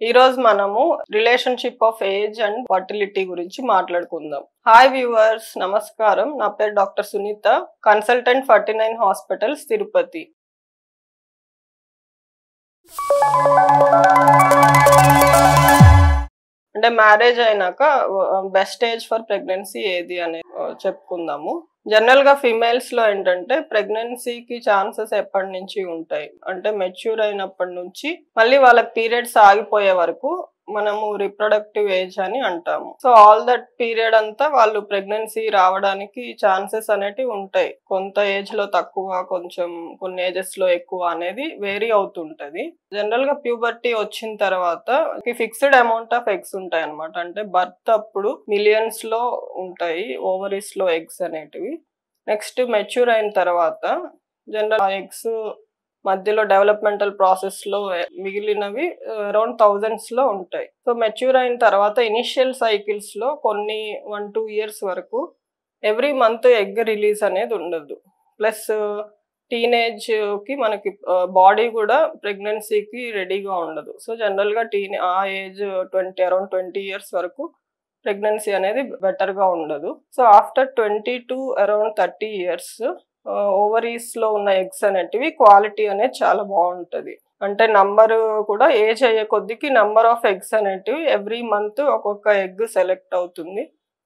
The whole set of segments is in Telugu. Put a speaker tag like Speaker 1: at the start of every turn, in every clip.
Speaker 1: ఈ రోజు మనము relationship of age and fertility గురించి మాట్లాడుకుందాం. హాయ్ వ్యూవర్స్, నమస్కారం. నా పేరు doctor Sunitha, consultant 49 hospitals Tirupati. అంటే మ్యారేజ్ అయినాక బెస్ట్ ఏజ్ ఫర్ ప్రెగ్నెన్సీ ఏది అనేది చెప్పుకుందాము. జనరల్ గా ఫీమేల్స్ లో ఏంటంటే ప్రెగ్నెన్సీకి ఛాన్సెస్ ఎప్పటి నుంచి ఉంటాయి అంటే మెచ్యూర్ అయినప్పటి నుంచి మళ్ళీ వాళ్ళకి పీరియడ్స్ ఆగిపోయే వరకు మనము రిప్రొడక్టివ్ ఏజ్ అని అంటాము. సో ఆల్ దట్ పీరియడ్ అంతా వాళ్ళు ప్రెగ్నెన్సీ రావడానికి ఛాన్సెస్ అనేటివి ఉంటాయి. కొంత ఏజ్ లో తక్కువ, కొంచెం కొన్ని ఏజెస్ లో ఎక్కువ అనేది వేరీ అవుతుంటది. జనరల్ గా ప్యూబర్టీ వచ్చిన తర్వాత ఫిక్స్డ్ అమౌంట్ ఆఫ్ ఎగ్స్ ఉంటాయి అనమాట. అంటే బర్త్ అప్పుడు మిలియన్స్ లో ఉంటాయి ఓవరీస్ లో ఎగ్స్ అనేటివి. నెక్స్ట్ మెచ్యూర్ అయిన తర్వాత జనరల్ ఎగ్స్ మధ్యలో డెవలప్మెంటల్ ప్రాసెస్ లో మిగిలినవి అరౌండ్ థౌజండ్స్ లో ఉంటాయి. సో మెచ్యూర్ అయిన తర్వాత ఇనిషియల్ సైకిల్స్ లో కొన్ని 1-2 years వరకు ఎవ్రీ మంత్ ఎగ్ రిలీజ్ అనేది ఉండదు. ప్లస్ టీనేజ్ కి మనకి బాడీ కూడా ప్రెగ్నెన్సీకి రెడీగా ఉండదు. సో జనరల్ గా ఆ ఏజ్ అరౌండ్ 20 years వరకు ప్రెగ్నెన్సీ అనేది బెటర్ గా ఉండదు. So after 20 to around 30 years ovaries లో ఉన్న ఎగ్స్ అనేటివి క్వాలిటీ అనేది చాలా బాగుంటది. అంటే నంబర్ కూడా ఏజ్ అయ్యే కొద్దికి నంబర్ ఆఫ్ ఎగ్స్ అనేటివి ఎవ్రీ మంత్ ఒక్కొక్క ఎగ్ సెలెక్ట్ అవుతుంది.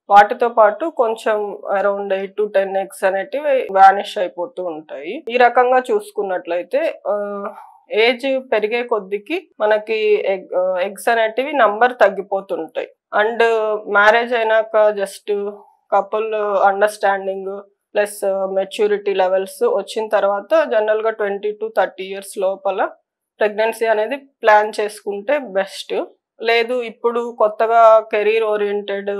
Speaker 1: వాటితో పాటు కొంచెం అరౌండ్ 8 to 10 ఎగ్స్ అనేటివి వానిష్ అయిపోతూ ఉంటాయి. ఈ రకంగా చూసుకున్నట్లయితే ఏజ్ పెరిగే కొద్దికి మనకి ఎగ్స్ అనేటివి నంబర్ తగ్గిపోతుంటాయి. అండ్ మ్యారేజ్ అయినాక just couple understanding plus maturity levels వచ్చిన తర్వాత జనరల్ గా 20 to 30 years లోపల ప్రెగ్నెన్సీ అనేది ప్లాన్ చేసుకుంటే బెస్ట్. లేదు ఇప్పుడు కొత్తగా కెరీర్ ఓరియంటెడ్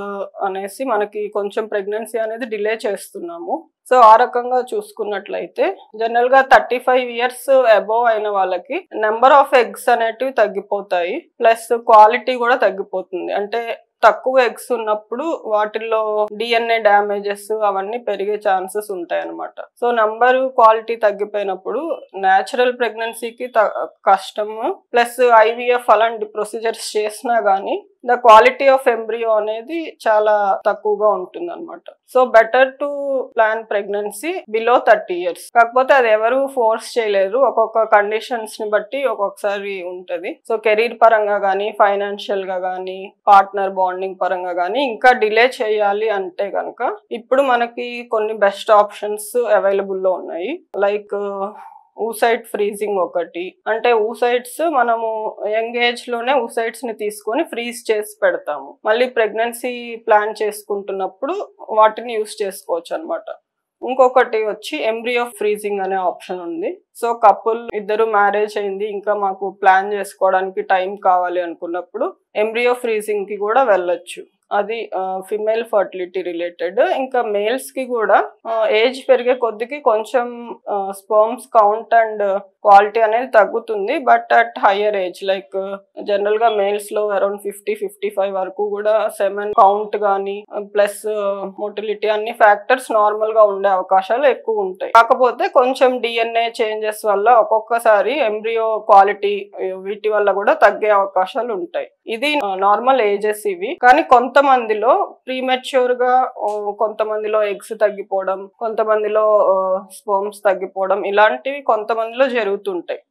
Speaker 1: అనేసి మనకి కొంచెం ప్రెగ్నెన్సీ అనేది డిలే చేస్తున్నాము. సో ఆ రకంగా చూసుకున్నట్లయితే జనరల్ గా 35 years అబోవ్ అయిన వాళ్ళకి నెంబర్ ఆఫ్ ఎగ్స్ అనేటివి తగ్గిపోతాయి. ప్లస్ క్వాలిటీ కూడా తగ్గిపోతుంది. అంటే తక్కువ ఎగ్స్ ఉన్నప్పుడు వాటిల్లో డిఎన్ఏ డ్యామేజెస్ అవన్నీ పెరిగే ఛాన్సెస్ ఉంటాయి అన్నమాట. సో నంబరు క్వాలిటీ తగ్గిపోయినప్పుడు న్యాచురల్ ప్రెగ్నెన్సీకి కష్టము. ప్లస్ ఐవీఎఫ్ అలాంటి ప్రొసీజర్స్ చేసినా గానీ ద క్వాలిటీ ఆఫ్ ఎంబ్రియో అనేది చాలా తక్కువగా ఉంటుంది అనమాట. So better to plan pregnancy below 30 years. కాకపోతే అది ఎవరు ఫోర్స్ చేయలేరు, ఒక్కొక్క కండిషన్స్ ని బట్టి ఒక్కొక్కసారి ఉంటది. సో కెరీర్ పరంగా గానీ, ఫైనాన్షియల్ గా గానీ, పార్ట్నర్ బాండింగ్ పరంగా గానీ ఇంకా డిలే చేయాలి అంటే కనుక ఇప్పుడు మనకి కొన్ని బెస్ట్ ఆప్షన్స్ అవైలబుల్ లో ఉన్నాయి. లైక్ ఊసైట్ ఫ్రీజింగ్ ఒకటి. అంటే ఊసైట్స్ మనము యంగ్ ఏజ్ లోనే ఊసైట్స్ ని తీసుకొని ఫ్రీజ్ చేసి పెడతాము. మళ్ళీ ప్రెగ్నెన్సీ ప్లాన్ చేసుకుంటున్నప్పుడు వాటిని యూస్ చేసుకోవచ్చు అనమాట. ఇంకొకటి వచ్చి ఎంబ్రియో ఫ్రీజింగ్ అనే ఆప్షన్ ఉంది. సో కపుల్ ఇద్దరు మ్యారేజ్ అయింది, ఇంకా మాకు ప్లాన్ చేసుకోవడానికి టైం కావాలి అనుకున్నప్పుడు ఎంబ్రియో ఫ్రీజింగ్ కి కూడా వెళ్ళొచ్చు. అది ఫిమేల్ ఫర్టిలిటీ రిలేటెడ్. ఇంకా మేల్స్ కి కూడా ఏజ్ పెరిగే కొద్దికి కొంచెం స్పర్మ్స్ కౌంట్ అండ్ క్వాలిటీ అనేది తగ్గుతుంది. But at higher age like general గా మేల్స్ లో అరౌండ్ 50-55 వరకు కూడా సెమెన్ కౌంట్ గానీ ప్లస్ మోటిలిటీ అన్ని ఫ్యాక్టర్స్ నార్మల్ గా ఉండే అవకాశాలు ఎక్కువ ఉంటాయి. కాకపోతే కొంచెం డిఎన్ఏ చేంజెస్ వల్ల ఒక్కొక్కసారి ఎంబ్రియో క్వాలిటీ వీటి వల్ల కూడా తగ్గే అవకాశాలు ఉంటాయి. ఇది నార్మల్ ఏజెస్ ఇవి. కానీ కొంతమందిలో ప్రీమెచ్యూర్ గా కొంతమందిలో ఎగ్స్ తగ్గిపోవడం, కొంతమందిలో స్పర్మ్స్ తగ్గిపోవడం ఇలాంటివి కొంతమందిలో జరుగుతుంటాయి.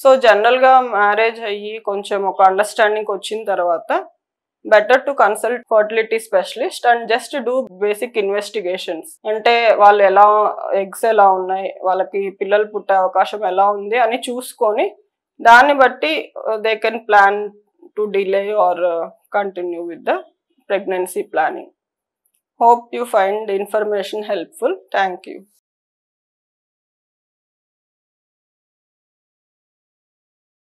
Speaker 1: సో జనరల్ గా మ్యారేజ్ అయ్యి కొంచెం ఒక అండర్స్టాండింగ్ వచ్చిన తర్వాత better to consult fertility specialist and just do basic investigations. అంటే వాళ్ళు ఎగ్స్ ఎలా ఉన్నాయి, వాళ్ళకి పిల్లలు పుట్టే అవకాశం ఎలా ఉంది అని చూసుకొని దాన్ని బట్టి they can plan to delay or continue with the pregnancy planning. Hope you find the information helpful. Thank you.